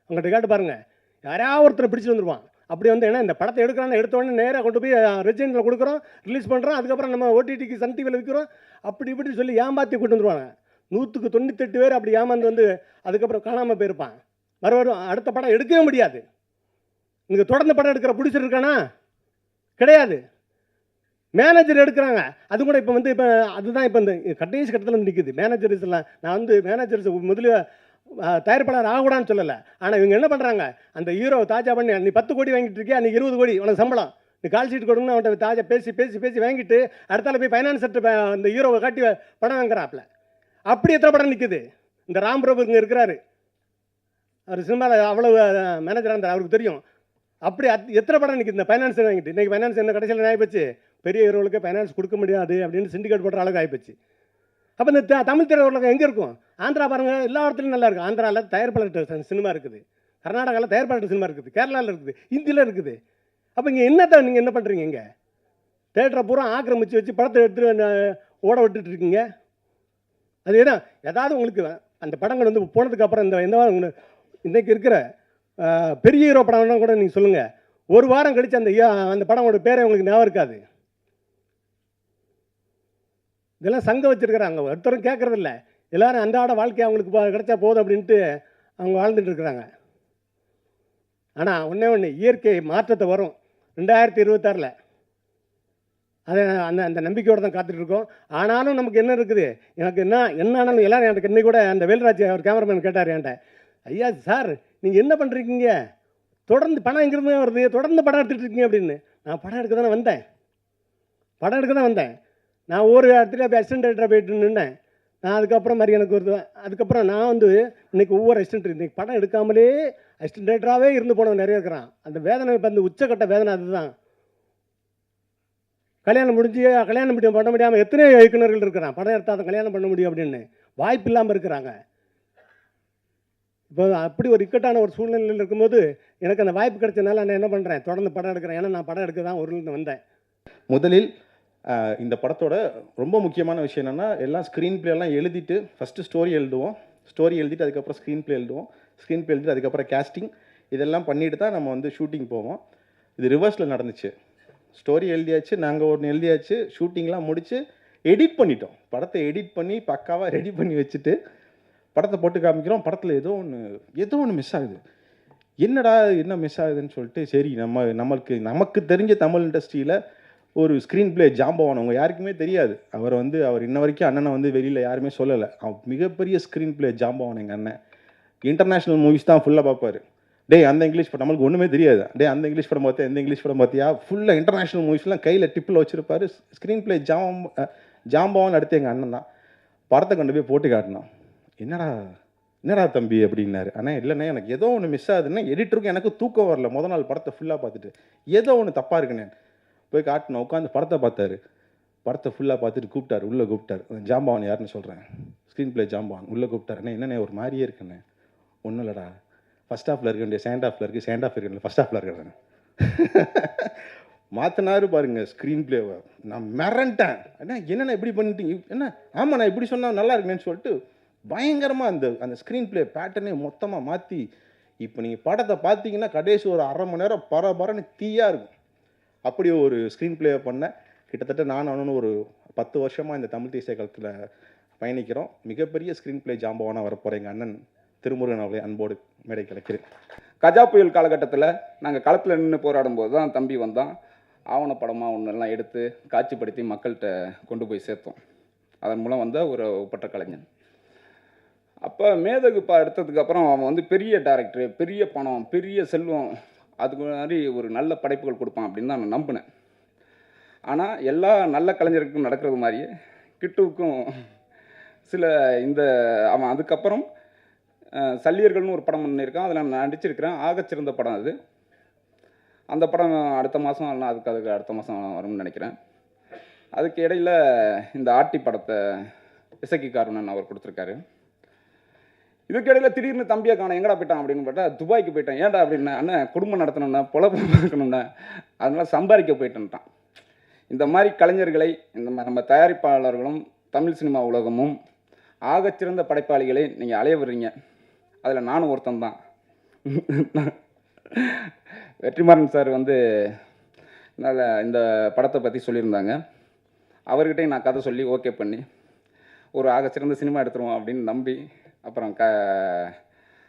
அவங்கள்ட்ட கேட்டு பாருங்கள், யாராவது ஒருத்தரை பிடிச்சி வந்துடுவான். அப்படி வந்து ஏன்னா இந்த படத்தை எடுக்கிறான்னு எடுத்த உடனே நேராக கொண்டு போய் ரெஜினில் கொடுக்குறோம், ரிலீஸ் பண்ணுறோம், அதுக்கப்புறம் நம்ம ஓடிடிக்கு சன் டிவியில் விற்கிறோம், அப்படி இப்படி சொல்லி ஏமாற்றி கொண்டு வந்துடுவாங்க. 198 பேர் அப்படி ஏமாந்து வந்து அதுக்கப்புறம் காணாமல் போயிருப்பான். வரும் அடுத்த படம் எடுக்கவே முடியாது. இங்கே தொடர்ந்து படம் எடுக்கிற ப்ரொடியூசர் இருக்கானா? கிடையாது. மேனேஜர் எடுக்கிறாங்க. அது கூட இப்போ வந்து அதுதான் இப்போ இந்த கடைசி கட்டத்தில் வந்து நிற்குது மேனேஜர்ஸ் எல்லாம். நான் வந்து மேனேஜர்ஸ் முதல்ல தயாரிப்பாளர் ஆகக்கூடான்னு சொல்லலை. ஆனால் இவங்க என்ன பண்ணுறாங்க, அந்த ஹீரோவை தாஜா பண்ணி நீ 10 கோடி வாங்கிட்டு இருக்கியா, நீ 20 கோடி உனக்கு சம்பளம், நீ கால் ஷீட் கொடுங்கன்னு அவன்கிட்ட தாஜா பேசி வாங்கிட்டு அடுத்தால போய் ஃபைனான்ஸ் அந்த ஹீரோவை காட்டி படம் வாங்குறாப்புல. அப்படி எத்தனை படம் நிற்குது. இந்த ராம் பிரபு இங்கே இருக்கிறாரு, அவர் சினிமாவில் அவ்வளோ மேனேஜராக இருந்தார், அவருக்கு தெரியும். அப்படி எத்தனை படம் நிற்குது இந்த ஃபைனான்ஸ் வாங்கிட்டு. இன்றைக்கி ஃபைனான்ஸ் என்ன கடைசியில் ஆகிப்போச்சு, பெரிய ஹீரோவுக்கு ஃபைனான்ஸ் கொடுக்க முடியாது அப்படின்னு சிண்டிகேட் போடுற அளவுக்கு ஆகிப்போச்சு. அப்போ இந்த தமிழ் திரையுலகம் எங்கே இருக்கும்? ஆந்திரா பாருங்கள், எல்லா இடத்துலையும் நல்லா இருக்கும். ஆந்திராவில் தயாரிப்பாளர் சினிமா இருக்குது, கர்நாடகாவில் தயாரிப்பாளர் சினிமா இருக்குது, கேரளாவில் இருக்குது, இந்தியில் இருக்குது. அப்போ இங்கே என்னத்தை நீங்கள் என்ன பண்ணுறீங்க? இங்கே தேட்டரை பூரா ஆக்கிரமிச்சு வச்சு படத்தை எடுத்துகிட்டு ஓட விட்டுட்டு இருக்கீங்க. அது ஏன்னா ஏதாவது உங்களுக்கு அந்த படங்கள் வந்து போனதுக்கப்புறம் இந்த இன்றைக்கி இருக்கிற பெரிய ஹீரோ படம்னா கூட நீங்கள் சொல்லுங்கள், ஒரு வாரம் கழித்து அந்த படமோட பேரை உங்களுக்கு ஞாபகம் இருக்காது. இதெல்லாம் சங்கம் வச்சுருக்கிறாங்க, ஒருத்தரும் கேட்குறதில்ல. எல்லோரும் அன்றாட வாழ்க்கை அவங்களுக்கு கிடைச்சா போதும் அப்படின்ட்டு அவங்க வாழ்ந்துட்டு இருக்கிறாங்க. ஆனால் ஒன்று இயற்கை மாற்றத்தை வரும் 2026. அதை அந்த நம்பிக்கையோடு தான் காத்துட்ருக்கோம். ஆனாலும் நமக்கு என்ன இருக்குது, எனக்கு என்ன ஆனாலும் எல்லோரும் எனக்கு இன்னைக்கு கூட அந்த வேல்ராஜ் அவர் கேமராமேன் கேட்டார் என்கிட்ட, ஐயா சார் நீங்கள் என்ன பண்ணுறீங்க, தொடர்ந்து படம் எங்கேருந்து வருது, தொடர்ந்து படம் எடுத்துகிட்டு இருக்கீங்க அப்படின்னு. நான் படம் எடுக்க தானே வந்தேன். நான் ஒரு இடத்துல போய் அசிஸ்டன்ட் டைரக்டராக போயிட்டு நின்னேன். நான் அதுக்கப்புறம் மாதிரி எனக்கு அதுக்கப்புறம் நான் வந்து இன்றைக்கி ஒவ்வொரு அசிஸ்டன்ட் இன்றைக்கி படம் எடுக்காமலே அசிஸ்டன்ட் டைரக்டராகவே இருந்து போனவன் நிறைய இருக்கிறான். அந்த வேதனை இப்போ அந்த உச்சக்கட்ட வேதனை அதுதான். கல்யாணம் பண்ண முடியாமல் எத்தனையோ இயக்குநர்கள் இருக்கிறான், படம் எடுத்தால் தான் கல்யாணம் பண்ண முடியும் அப்படின்னு வாய்ப்பு இல்லாமல் இருக்கிறாங்க. இப்போ அப்படி ஒரு இக்கட்டான ஒரு சூழ்நிலையில் இருக்கும்போது எனக்கு அந்த வாய்ப்பு கிடைச்சதுனால நான் என்ன பண்ணுறேன், தொடர்ந்து படம் எடுக்கிறேன். ஏன்னா நான் படம் எடுக்க தான் ஊரில் வந்தேன். முதலில் இந்த படத்தோட ரொம்ப முக்கியமான விஷயம் என்னென்னா, எல்லாம் ஸ்க்ரீன் பிளேலாம் எழுதிட்டு ஃபஸ்ட்டு ஸ்டோரி எழுதிட்டு அதுக்கப்புறம் ஸ்க்ரீன் பிளே எழுதிட்டு அதுக்கப்புறம் கேஸ்டிங் இதெல்லாம் பண்ணிட்டு தான் நம்ம வந்து ஷூட்டிங் போவோம். இது ரிவர்ஸில் நடந்துச்சு. ஸ்டோரி எழுதியாச்சு, நாங்கள் ஒன்று எழுதியாச்சு, ஷூட்டிங்லாம் முடித்து எடிட் பண்ணிட்டோம். படத்தை எடிட் பண்ணி பக்காவாக ரெடி பண்ணி வச்சுட்டு படத்தை போட்டு காமிக்கிறோம். படத்தில் ஏதோ ஒன்று மிஸ் ஆகுது. என்னடா என்ன மிஸ் ஆகுதுன்னு சொல்லிட்டு சரி நமக்கு தெரிஞ்ச தமிழ் இண்டஸ்ட்ரியில் ஒரு ஸ்க்ரீன் பிளே ஜாம்பவானவங்க யாருக்குமே தெரியாது. அவர் இன்ன வரைக்கும் அண்ணனை வந்து வெளியில் யாருமே சொல்லலை. மிகப்பெரிய ஸ்க்ரீன் பிளே ஜாம்பவான் எங்கள் அண்ணன். இன்டர்நேஷ்னல் மூவிஸ் தான் ஃபுல்லாக பார்ப்பார். அந்த இங்கிலீஷ் படம் நம்மளுக்கு ஒன்றுமே தெரியாது. அந்த இங்கிலீஷ் படம் பார்த்தியா, எந்த இங்கிலீஷ் படம் பார்த்தியா, ஃபுல்லாக இன்டர்நேஷ்னல் மூவிஸ்லாம் கையில் டிப்பில் வச்சுருப்பார். ஸ்க்ரீன் பிளே ஜாம்பவான் அடுத்து எங்கள் அண்ணன் தான். படத்தை கொண்டு போய் போட்டு காட்டினான். என்னடா தம்பி அப்படின்னாரு. ஆனால் இல்லைண்ணே எனக்கு ஏதோ ஒன்று மிஸ் ஆகுதுன்னா, எடிட்டருக்கு எனக்கு தூக்கம் வரல. முதல் நாள் படத்தை ஃபுல்லாக பார்த்துட்டு ஏதோ ஒன்று தப்பாக இருக்குண்ணே போய் காட்டினேன். உட்காந்து படத்தை பார்த்தாரு. படத்தை ஃபுல்லாக பார்த்துட்டு உள்ளே கூப்பிட்டார். ஜாம்பவான் யாருன்னு சொல்கிறேன், ஸ்க்ரீன் பிளே ஜாம்பவான். உள்ளே கூப்பிட்டாருண்ணே. என்னண்ணே ஒரு மாதிரியே இருக்குண்ணே. ஒன்றும் இல்லைடா, ஃபஸ்ட் ஹாஃபில் இருக்க வேண்டிய செகண்ட் ஹாஃபில் இருக்குது ஃபஸ்ட் ஹாஃபில் இருக்கிறேன். மாற்றினாரு பாருங்க ஸ்க்ரீன் பிளேவை. நான் மிரண்டேன். என்னென்ன இப்படி பண்ணிட்டீங்க, என்ன ஆமாம் நான் இப்படி சொன்னால் நல்லா இருக்குன்னு சொல்லிட்டு பயங்கரமாக அந்த ஸ்க்ரீன் பிளே பேட்டர்னே மொத்தமாக மாற்றி இப்போ நீங்கள் படத்தை பார்த்தீங்கன்னா கடைசி ஒரு அரை மணி நேரம் பரபரன்னு தீயாக இருக்கும். அப்படி ஒரு ஸ்க்ரீன் பிளேயை பண்ணேன். கிட்டத்தட்ட நான் அவனு ஒரு 10 வருஷமாக இந்த தமிழ் தேசிய களத்தில் பயணிக்கிறோம். மிகப்பெரிய ஸ்க்ரீன் பிளே ஜாம்பவானாக வரப்போகிற எங்கள் அண்ணன் திருமுருகன் அவர்களை அன்போடு மேடை கிடைக்கிறேன். கஜா புயல் காலகட்டத்தில் நாங்கள் களத்தில் நின்று போராடும் போது தான் தம்பி வந்தான். ஆவணப்படமாக ஒன்றெல்லாம் எடுத்து காட்சிப்படுத்தி மக்கள்கிட்ட கொண்டு போய் சேர்த்தோம். அதன் மூலம் வந்த ஒரு ஒப்பற்ற கலைஞன். அப்போ மேதகு எடுத்ததுக்கப்புறம் அவன் வந்து பெரிய டைரக்டரு, பெரிய பணம், பெரிய செல்வம், அதுக்கு மாதிரி ஒரு நல்ல படைப்புகள் கொடுப்பான் அப்படின்னு தான் நான் நம்பினேன். ஆனால் எல்லா நல்ல கலைஞருக்கும் நடக்கிறது மாதிரியே கிட்டுவுக்கும் சில அவன் அதுக்கப்புறம் சல்லியர்கள்னு ஒரு படம் பண்ணியிருக்கான். அதில் நான் நடிச்சிருக்கிறேன். ஆகச்சிறந்த படம் அது. அந்த படம் அடுத்த மாதம் இல்லைனா அதுக்கு அடுத்த மாதம் வரும்னு நினைக்கிறேன். அதுக்கு இடையில் இந்த ஆர்டி படத்தை இசக்கி காருணன் அவர் கொடுத்துருக்காரு. இதுக்கு இடையில் திடீர்னு தம்பியை காண எங்கடா போயிட்டான் அப்படின்னு பார்த்தா துபாய்க்கு போயிட்டேன். ஏன்டா அப்படின்னா, அண்ணன் குடும்பம் நடத்தணும்னா, பொழப்பு இருக்கணும்னா, அதனால் சம்பாதிக்க போயிட்டேன்ட்டான். இந்த மாதிரி கலைஞர்களை நம்ம தயாரிப்பாளர்களும் தமிழ் சினிமா உலகமும் ஆகச்சிறந்த படைப்பாளிகளை நீங்கள் அலைய விடுறீங்க. அதில் நானும் ஒருத்தன் தான். வெற்றிமாறன் சார் வந்து இந்த படத்தை பற்றி சொல்லியிருந்தாங்க. அவர்கிட்டையும் நான் கதை சொல்லி ஓகே பண்ணி ஒரு ஆகச்சிறந்த சினிமா எடுத்துருவோம் அப்படின்னு நம்பி அப்புறம்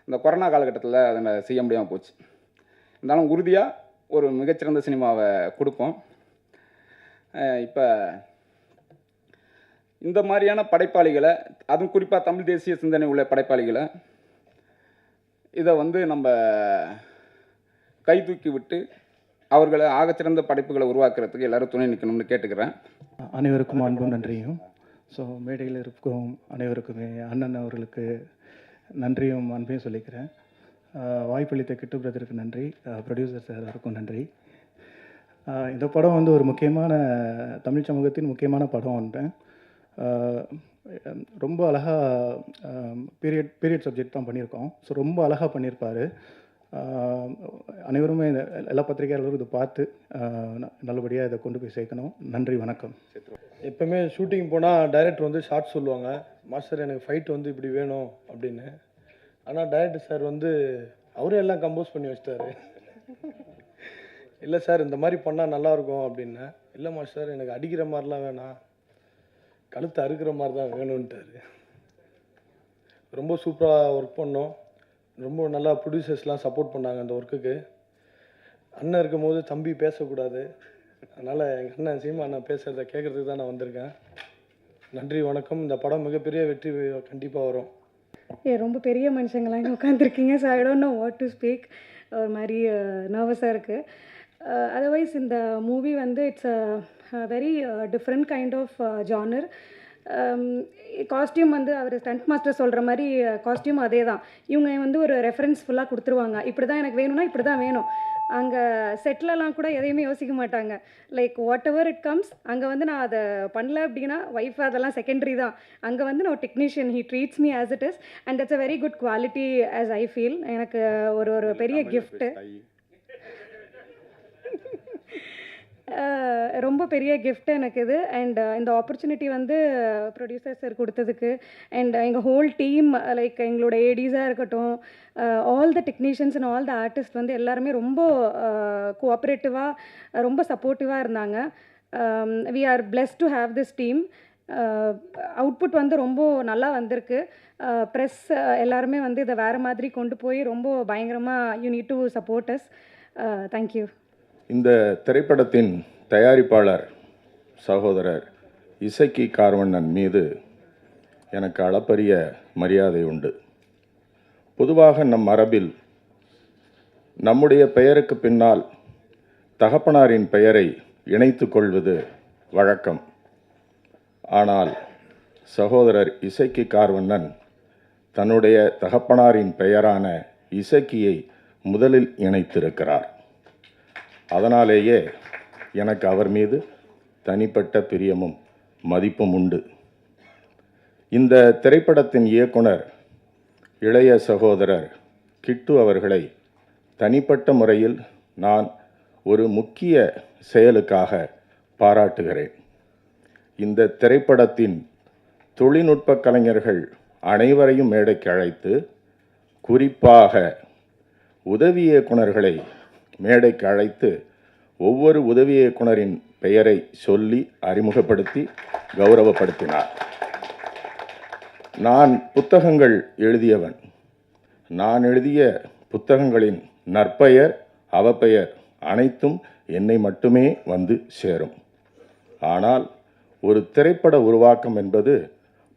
இந்த கொரோனா காலகட்டத்தில் அதை செய்ய முடியாமல் போச்சு. இருந்தாலும் உறுதியாக ஒரு மிகச்சிறந்த சினிமாவை கொடுப்போம். இப்போ இந்த மாதிரியான படைப்பாளிகளை, அதுவும் குறிப்பாக தமிழ் தேசிய சிந்தனை உள்ள படைப்பாளிகளை இதை வந்து நம்ம கை தூக்கி விட்டு அவர்களை ஆகச்சிறந்த படைப்புகளை உருவாக்குறதுக்கு எல்லோரும் துணை நிற்கணும்னு கேட்டுக்கிறேன். அனைவருக்கும் அன்பும் நன்றியும். ஸோ மேடையில் இருக்கும் அனைவருக்குமே அண்ணன் அவர்களுக்கு நன்றியும் அன்பையும் சொல்லிக்கிறேன். வாய்ப்பளித்த கிட்டு பிரதருக்கு நன்றி, ப்ரொடியூசர் சார் அவருக்கும் நன்றி. இந்த படம் வந்து ஒரு முக்கியமான தமிழ் சமூகத்தின் முக்கியமான படம் ஒன்று. ரொம்ப அழகாக பீரியட் சப்ஜெக்ட் தான் பண்ணியிருக்கோம். ஸோ ரொம்ப அழகாக பண்ணியிருப்பார். அனைவருமே எல்லா பத்திரிகையாளரும் இதை பார்த்து நல்லபடியாக இதை கொண்டு போய் சேர்க்கணும். நன்றி, வணக்கம். எப்போவுமே ஷூட்டிங் போனால் டைரக்டர் வந்து ஷார்ட் சொல்லுவாங்க, மாஸ்டர் எனக்கு ஃபைட் வந்து இப்படி வேணும் அப்படின்னு. ஆனால் டைரக்டர் சார் வந்து அவரே எல்லாம் கம்போஸ் பண்ணி வச்சிட்டாரு. இல்லை சார் இந்த மாதிரி பண்ணால் நல்லாயிருக்கும் அப்படின்னா, இல்லை மாஸ்டர் எனக்கு அடிக்கிற மாதிரிலாம் வேணாம், கழுத்தை அறுக்கிற மாதிரி தான் வேணும்ன்ட்டார். ரொம்ப சூப்பராக ஒர்க் பண்ணோம். ரொம்ப நல்லா ப்ரொடியூசர்ஸ்லாம் சப்போர்ட் பண்ணாங்க அந்த ஒர்க்குக்கு. அண்ணன் இருக்கும் போது தம்பி பேசக்கூடாது, அதனால் எங்கள் அண்ணன் சீமா அண்ணன் பேசுகிறத கேட்குறதுக்கு தான் நான் வந்திருக்கேன். நன்றி, வணக்கம். இந்த படம் மிகப்பெரிய வெற்றி கண்டிப்பாக வரும். ரொம்ப பெரிய மனுஷங்களாம் இங்கே உட்காந்துருக்கீங்க. So I don't know what to speak. ஒரு மாதிரி நர்வஸாக இருக்குது. அதர்வைஸ் இந்த மூவி வந்து it's a very different kind of genre. Costume வந்து அவர் ஸ்டண்ட் மாஸ்டர் சொல்கிற மாதிரி காஸ்டியூம் அதே தான். இவங்க வந்து ஒரு ரெஃபரன்ஸ் ஃபுல்லாக கொடுத்துருவாங்க. இப்படி தான் எனக்கு வேணும்னா இப்படி தான் வேணும். அங்கே செட்டிலலாம் கூட எதையுமே யோசிக்க மாட்டாங்க. Like what ever it comes. அங்கே வந்து நான் அதை பண்ணல அப்படின்னா ஒய்ஃப் அதெல்லாம் செகண்டரி தான். அங்கே வந்து நான் technician, he treats me as it is and that's a very good quality as I feel. எனக்கு ஒரு பெரிய கிஃப்ட்டு, ரொம்ப பெரிய கிஃப்ட் எனக்கு இது. அண்ட் இந்த ஆப்பர்ச்சுனிட்டி வந்து ப்ரொடியூசர் சார் கொடுத்ததுக்கு அண்ட் எங்கள் ஹோல் டீம், லைக் எங்களோட ஏடிஸாக இருக்கட்டும், all the technicians and all the artist வந்து எல்லாருமே ரொம்ப கோஆப்ரேட்டிவாக, ரொம்ப சப்போர்ட்டிவாக இருந்தாங்க. We are blessed to have this team. Output வந்து ரொம்ப நல்லா வந்திருக்கு. ப்ரெஸ் எல்லாருமே வந்து இதை வேறு மாதிரி கொண்டு போய் ரொம்ப பயங்கரமாக you need to support us. Thank you. இந்த திரைப்படத்தின் தயாரிப்பாளர் சகோதரர் இசக்கி கார்வண்ணன் மீது எனக்கு அளப்பரிய மரியாதை உண்டு. பொதுவாக நம் மரபில் நம்முடைய பெயருக்கு பின்னால் தகப்பனாரின் பெயரை இணைத்து கொள்வது வழக்கம். ஆனால் சகோதரர் இசக்கி கார்வண்ணன் தன்னுடைய தகப்பனாரின் பெயரான இசக்கியை முதலில் இணைத்திருக்கிறார். அதனாலேயே எனக்கு அவர் மீது தனிப்பட்ட பிரியமும் மதிப்பும் உண்டு. இந்த திரைப்படத்தின் இயக்குனர் இளைய சகோதரர் கிட்டு அவர்களை தனிப்பட்ட முறையில் நான் ஒரு முக்கிய செயலுக்காக பாராட்டுகிறேன். இந்த திரைப்படத்தின் தொழில்நுட்ப கலைஞர்கள் அனைவரையும் மேடைக்கு அழைத்து, குறிப்பாக உதவி இயக்குனர்களை மேடைக்கு அழைத்து ஒவ்வொரு உதவி இயக்குனரின் பெயரை சொல்லி அறிமுகப்படுத்தி கௌரவப்படுத்தினார். நான் புத்தகங்கள் எழுதியவன். நான் எழுதிய புத்தகங்களின் நற்பெயர் அவப்பெயர் அனைத்தும் என்னை மட்டுமே வந்து சேரும். ஆனால் ஒரு திரைப்பட உருவாக்கம் என்பது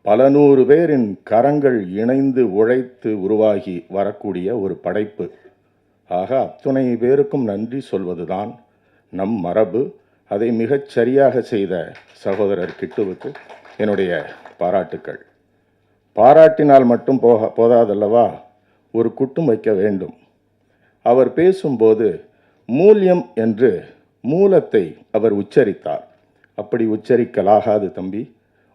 பல நூறு பேரின் கரங்கள் இணைந்து உழைத்து உருவாகி வரக்கூடிய ஒரு படைப்பு. ஆக அத்துணை பேருக்கும் நன்றி சொல்வதுதான் நம் மரபு. அதை மிகச் சரியாக செய்த சகோதரர் கிட்டுவுக்கு என்னுடைய பாராட்டுக்கள். பாராட்டினால் மட்டும் போதாதல்லவா, ஒரு குட்டும் வைக்க வேண்டும். அவர் பேசும்போது மூல்யம் என்று மூலத்தை அவர் உச்சரித்தார். அப்படி உச்சரிக்கலாகாது தம்பி.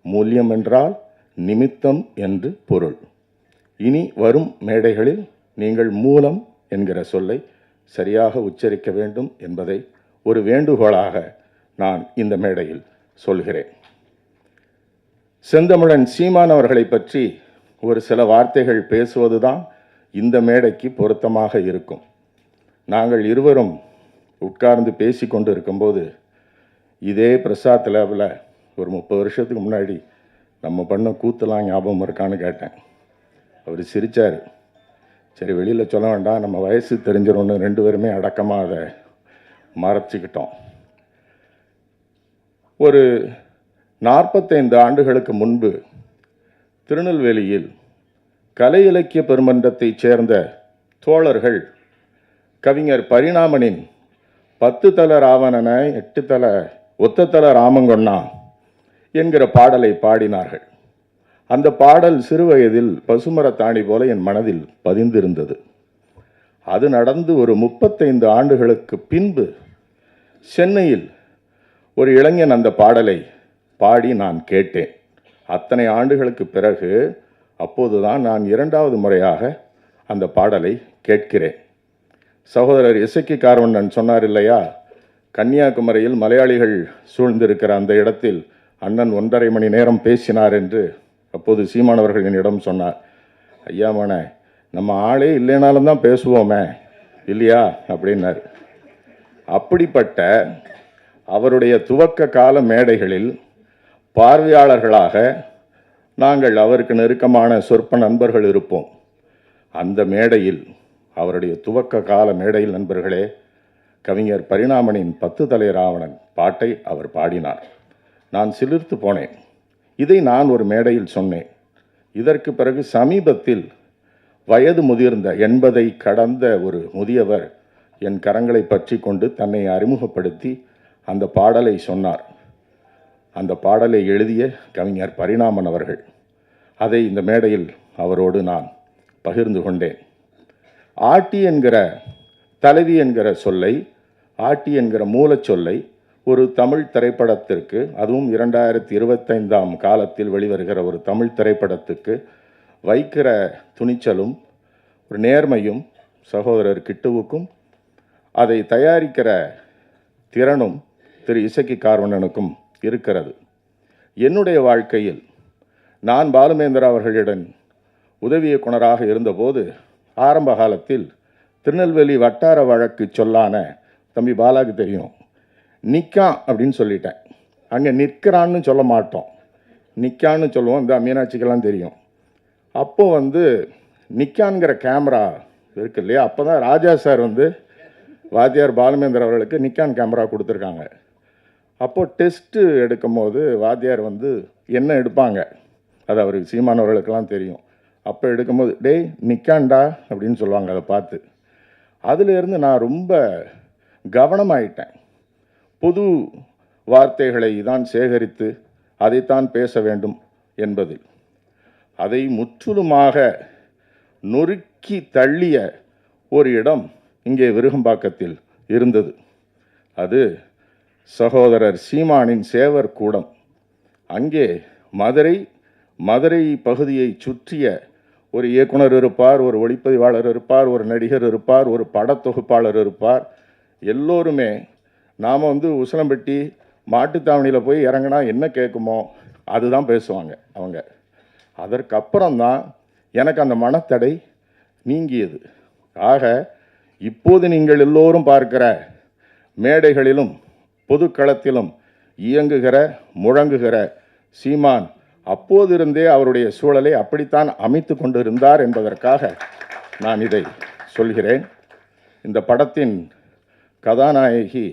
மூல்யம் என்றால் நிமித்தம் என்று பொருள். இனி வரும் மேடைகளில் நீங்கள் மூலம் என்கிற சொல்லை சரியாக உச்சரிக்க வேண்டும் என்பதை ஒரு வேண்டுகோளாக நான் இந்த மேடையில் சொல்கிறேன். செந்தமிழன் சீமான் அவர்களை பற்றி ஒரு சில வார்த்தைகள் பேசுவதுதான் இந்த மேடைக்கு பொருத்தமாக இருக்கும். நாங்கள் இருவரும் உட்கார்ந்து பேசி கொண்டு இருக்கும்போது இதே பிரசாத் லேபில் ஒரு 30 வருஷத்துக்கு முன்னாடி நம்ம பண்ண கூத்தெல்லாம் ஞாபகம் இருக்கான்னு கேட்டேன். அவர் சிரித்தார். சரி, வெளியில் சொல்ல வேண்டாம், நம்ம வயசு தெரிஞ்சிடணும்னு 2 பேருமே அடக்கமாக அதை மறைச்சிக்கிட்டோம். ஒரு 45 ஆண்டுகளுக்கு முன்பு திருநெல்வேலியில் கலை இலக்கிய பெருமன்றத்தைச் சேர்ந்த தோழர்கள் கவிஞர் பரிணாமனின் 10 தல ராவணன 8 தல ஒத்த தல ராமங்கொண்ணா என்கிற பாடலை பாடினார்கள். அந்த பாடல் சிறுவயதில் பசுமரத்தாணி போல என் மனதில் பதிந்திருந்தது. அது நடந்து ஒரு 35 ஆண்டுகளுக்கு பின்பு சென்னையில் ஒரு இளைஞன் அந்த பாடலை பாடி நான் கேட்டேன். அத்தனை ஆண்டுகளுக்கு பிறகு அப்போதுதான் நான் 2வது முறையாக அந்த பாடலை கேட்கிறேன். சகோதரர் இசக்கி கார்வண்ணன் சொன்னார் இல்லையா, கன்னியாகுமரியில் மலையாளிகள் சூழ்ந்திருக்கிற அந்த இடத்தில் அண்ணன் 1.5 மணி நேரம் பேசினார் என்று அப்போது சீமானவர்கள் என்னிடம் சொன்னார். ஐயாமான நம்ம ஆளே இல்லைனாலும் தான் பேசுவோமே இல்லையா அப்படின்னார். அப்படிப்பட்ட அவருடைய துவக்க கால மேடைகளில் பார்வையாளர்களாக நாங்கள் அவருக்கு நெருக்கமான சொற்ப நண்பர்கள் இருப்போம். அந்த மேடையில், அவருடைய துவக்க கால மேடையில் நண்பர்களே, கவிஞர் பரிணாமனின் 10 தலை ராவணன் பாட்டை அவர் பாடினார். நான் சிலிர்த்து போனேன். இதை நான் ஒரு மேடையில் சொன்னேன். இதற்கு பிறகு சமீபத்தில் வயது முதிர்ந்த 80 கடந்த ஒரு முதியவர் என் கரங்களை பற்றி கொண்டு தன்னை அறிமுகப்படுத்தி அந்த பாடலை சொன்னார். அந்த பாடலை எழுதிய கவிஞர் பரிணாமன் அவர்கள். அதை இந்த மேடையில் அவரோடு நான் பகிர்ந்து கொண்டேன். ஆட்டி என்கிற தலைவி என்கிற சொல்லை, ஆட்டி என்கிற மூலச்சொல்லை ஒரு தமிழ் திரைப்படத்திற்கு, அதுவும் 2025ஆம் காலத்தில் வெளிவருகிற ஒரு தமிழ் திரைப்படத்துக்கு வைக்கிற துணிச்சலும் ஒரு நேர்மையும் சகோதரர் கிட்டுவுக்கும், அதை தயாரிக்கிற திறனும் திரு இசக்கி கார்வண்ணனுக்கும் இருக்கிறது. என்னுடைய வாழ்க்கையில் நான் பாலுமேந்திரா அவர்களிடம் உதவி இயக்குனராக இருந்தபோது ஆரம்ப காலத்தில் திருநெல்வேலி வட்டார வழக்கு சொல்லான தம்பி பாலாக்கு தெரியும், நிற்கான் அப்படின்னு சொல்லிட்டேன். அங்கே நிற்கிறான்னு சொல்ல மாட்டோம், நிற்கான்னு சொல்லுவோம். இந்த மீனாட்சிக்கெல்லாம் தெரியும். அப்போது நிற்கான்கிற கேமரா இருக்கு இல்லையா, அப்போ தான் ராஜா சார் வாத்தியார் பாலுமேந்திர அவர்களுக்கு நிக்கான் கேமரா கொடுத்துருக்காங்க. அப்போது டெஸ்ட்டு எடுக்கும் போது வாத்தியார் என்ன எடுப்பாங்க, அது அவருக்கு சீமானவர்களுக்கெல்லாம் தெரியும். அப்போ எடுக்கும்போது டேய் நிக்கான்டா அப்படின்னு சொல்லுவாங்க. அதை பார்த்து அதிலிருந்து நான் ரொம்ப கவனமாயிட்டேன். புது வார்த்தைகளை தான் சேகரித்து அதைத்தான் பேச வேண்டும் என்பதில். அதை முற்றிலுமாக நொறுக்கி தள்ளிய ஒரு இடம் இங்கே விருகம்பாக்கத்தில் இருந்தது. அது சகோதரர் சீமானின் சேவர் கூடம். அங்கே மதுரை பகுதியை சுற்றிய ஒரு இயக்குனர் இருப்பார், ஒரு ஒளிப்பதிவாளர் இருப்பார், ஒரு நடிகர் இருப்பார், ஒரு படத்தொகுப்பாளர் இருப்பார். எல்லோருமே நாம் உசிலம்பட்டி மாட்டுத்தாவணியில் போய் இறங்கினா என்ன கேட்குமோ அதுதான் பேசுவாங்க அவங்க. அதற்கப்புறம்தான் எனக்கு அந்த மனத்தடை நீங்கியது. ஆக இப்போது நீங்கள் எல்லோரும் பார்க்கிற மேடைகளிலும் பொதுக்களத்திலும் இயங்குகிற முழங்குகிற சீமான் அப்போதிருந்தே அவருடைய சூழலை அப்படித்தான் அமைத்து கொண்டிருந்தார் என்பதற்காக நான் இதை சொல்கிறேன். இந்த படத்தின் கதாநாயகி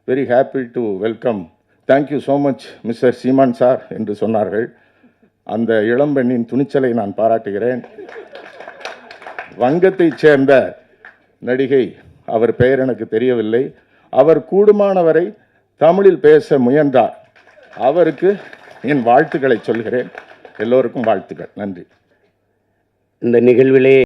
very happy to welcome, thank you so much mister Seeman sir என்று சொன்னார்கள். அந்த இளம்பெண்ணின் துணிச்சலை நான் பாராட்டுகிறேன். வங்கத்தைச் சேர்ந்த நடிகை, அவர் பெயர் எனக்கு தெரியவில்லை, அவர் கூடுமானவரை தமிழில் பேச முயன்றார். அவருக்கு என் வாழ்த்துக்களை சொல்கிறேன். எல்லோருக்கும் வாழ்த்துக்கள். நன்றி. இந்த நிகழ்விலே